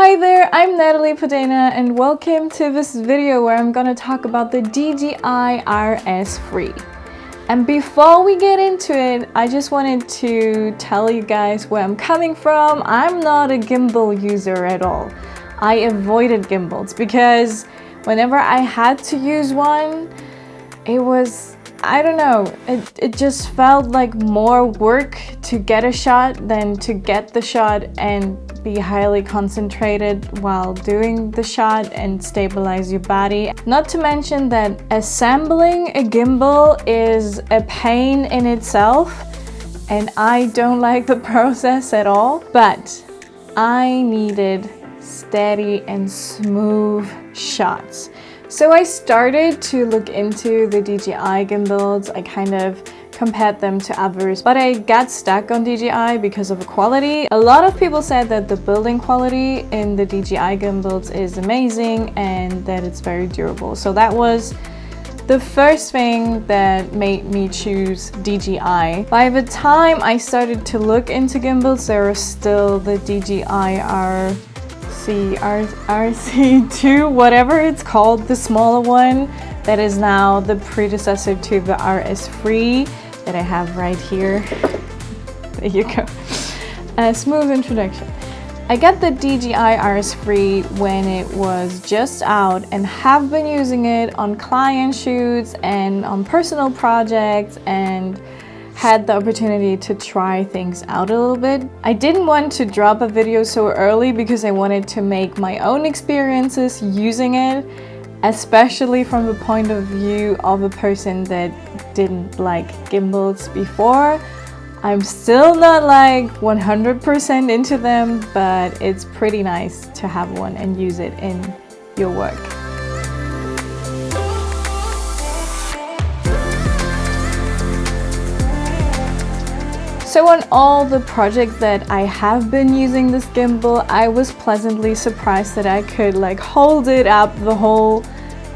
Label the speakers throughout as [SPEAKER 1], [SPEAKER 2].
[SPEAKER 1] Hi there, I'm Natalie Podena and welcome to this video where I'm gonna talk about the DJI RS3. And before we get into it, I just wanted to tell you guys where I'm coming from. I'm not a gimbal user at all. I avoided gimbals because whenever I had to use one, it was, I don't know, it just felt like more work to get a shot than to get the shot and be highly concentrated while doing the shot and stabilize your body. Not to mention that assembling a gimbal is a pain in itself and I don't like the process at all, but I needed steady and smooth shots. So I started to look into the DJI gimbals. I kind of compared them to others, but I got stuck on DJI because of the quality. A lot of people said that the building quality in the DJI gimbals is amazing and that it's very durable. So that was the first thing that made me choose DJI. By the time I started to look into gimbals, there was still the DJI RC2, whatever it's called, the smaller one that is now the predecessor to the RS3 that I have right here. There you go. A smooth introduction. I got the DJI RS3 when it was just out and have been using it on client shoots and on personal projects and had the opportunity to try things out a little bit. I didn't want to drop a video so early because I wanted to make my own experiences using it, especially from the point of view of a person that didn't like gimbals before. I'm still not like 100% into them, but it's pretty nice to have one and use it in your work. So on all the projects that I have been using this gimbal, I was pleasantly surprised that I could like hold it up the whole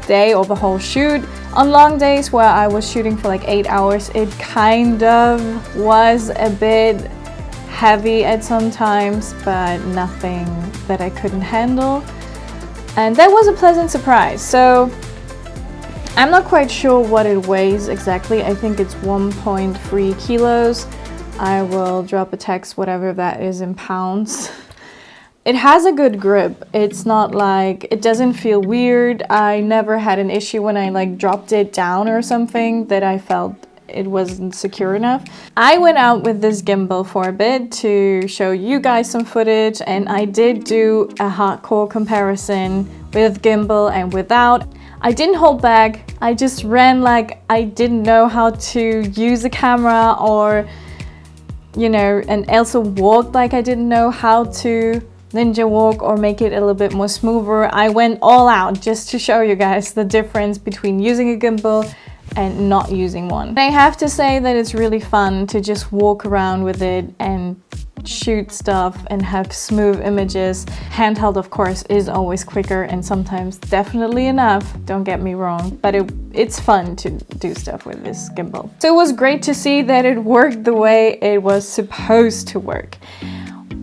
[SPEAKER 1] day or the whole shoot. On long days where I was shooting for like 8 hours, it kind of was a bit heavy at some times, but nothing that I couldn't handle. And that was a pleasant surprise. So I'm not quite sure what it weighs exactly. I think it's 1.3 kilos. I will drop a text, whatever that is in pounds. It has a good grip. It's not like, it doesn't feel weird. I never had an issue when I like dropped it down or something that I felt it wasn't secure enough. I went out with this gimbal for a bit to show you guys some footage, and I did do a hardcore comparison with gimbal and without. I didn't hold back. I just ran like I didn't know how to use a camera, or you know, and also walked like I didn't know how to ninja walk or make it a little bit more smoother. I went all out just to show you guys the difference between using a gimbal and not using one. And I have to say that it's really fun to just walk around with it and shoot stuff and have smooth images. Handheld, of course, is always quicker and sometimes definitely enough, don't get me wrong, but it's fun to do stuff with this gimbal. So it was great to see that it worked the way it was supposed to work.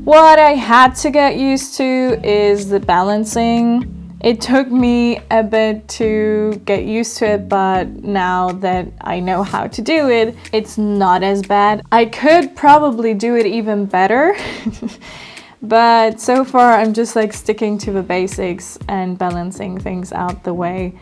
[SPEAKER 1] What I had to get used to is the balancing. It took me a bit to get used to it, but now that I know how to do it, it's not as bad. I could probably do it even better, but so far I'm just like sticking to the basics and balancing things out the way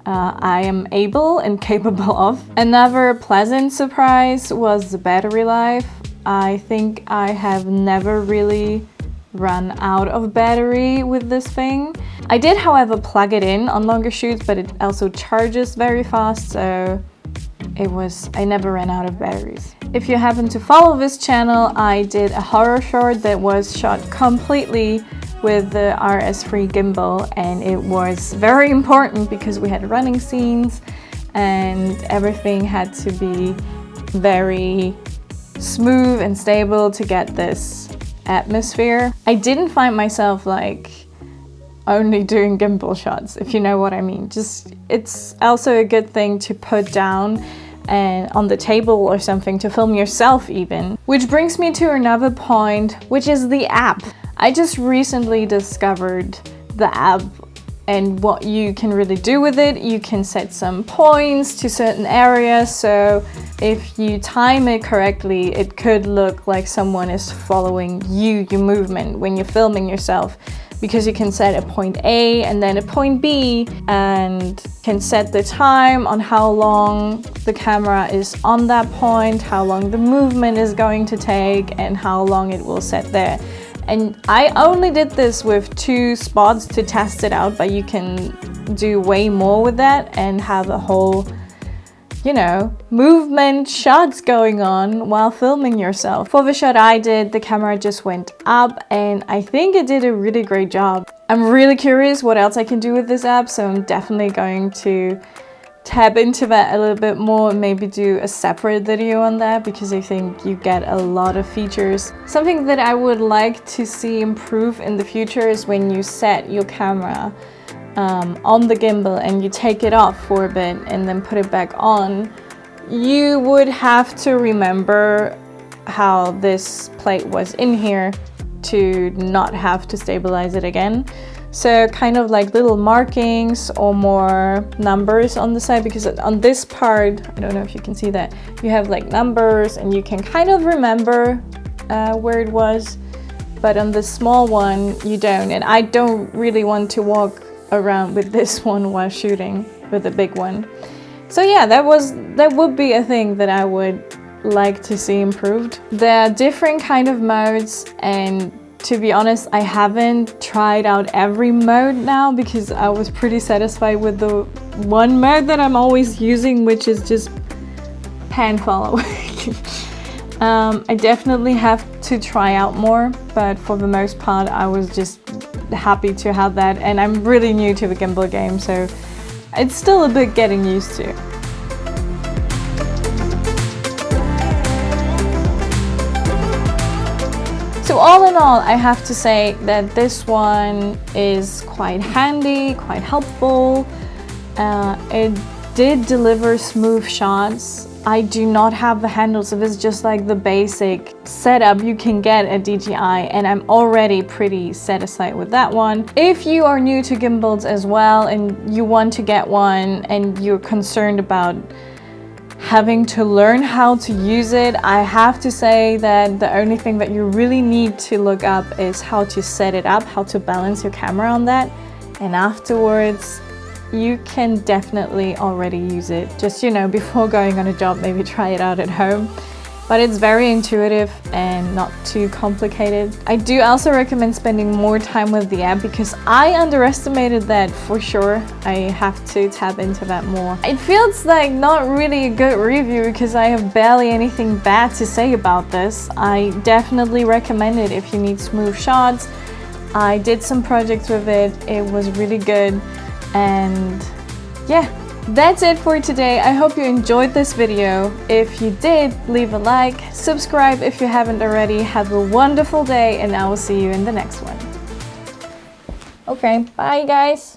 [SPEAKER 1] I am able and capable of. Another pleasant surprise was the battery life. I think I have never really run out of battery with this thing. I did, however, plug it in on longer shoots, but it also charges very fast, so I never ran out of batteries. If you happen to follow this channel, I did a horror short that was shot completely with the RS3 gimbal, and it was very important because we had running scenes and everything had to be very smooth and stable to get this atmosphere. I didn't find myself like only doing gimbal shots, if you know what I mean. Just, it's also a good thing to put down and on the table or something to film yourself even. Which brings me to another point, which is the app. I just recently discovered the app and what you can really do with it. You can set some points to certain areas, so if you time it correctly, it could look like someone is following you, your movement, when you're filming yourself, because you can set a point A and then a point B, and can set the time on how long the camera is on that point, how long the movement is going to take, and how long it will set there. And I only did this with 2 spots to test it out, but you can do way more with that and have a whole, you know, movement shots going on while filming yourself. For the shot I did, the camera just went up and I think it did a really great job. I'm really curious what else I can do with this app, so I'm definitely going to tap into that a little bit more and maybe do a separate video on that, because I think you get a lot of features. Something that I would like to see improve in the future is when you set your camera on the gimbal and you take it off for a bit and then put it back on, you would have to remember how this plate was in here to not have to stabilize it again. So kind of like little markings or more numbers on the side, because on this part, I don't know if you can see that, you have like numbers and you can kind of remember where it was, but on the small one you don't, and I don't really want to walk around with this one while shooting with the big one. So yeah, that would be a thing that I would like to see improved. There are different kind of modes, and to be honest, I haven't tried out every mode now because I was pretty satisfied with the one mode that I'm always using, which is just pan following. I definitely have to try out more, but for the most part I was just happy to have that, and I'm really new to the gimbal game, so it's still a bit getting used to. So all in all, I have to say that this one is quite handy, quite helpful. It did deliver smooth shots. I do not have the handles, so this is just like the basic setup you can get at DJI, and I'm already pretty satisfied with that one. If you are new to gimbals as well and you want to get one and you're concerned about having to learn how to use it, I have to say that the only thing that you really need to look up is how to set it up, how to balance your camera on that, and afterwards you can definitely already use it. Just, you know, before going on a job, maybe try it out at home. But it's very intuitive and not too complicated. I do also recommend spending more time with the app because I underestimated that for sure. I have to tap into that more. It feels like not really a good review because I have barely anything bad to say about this. I definitely recommend it if you need smooth shots. I did some projects with it. It was really good. And yeah, that's it for today. I hope you enjoyed this video. If you did, leave a like, subscribe if you haven't already. Have a wonderful day, and I will see you in the next one. Okay, bye guys.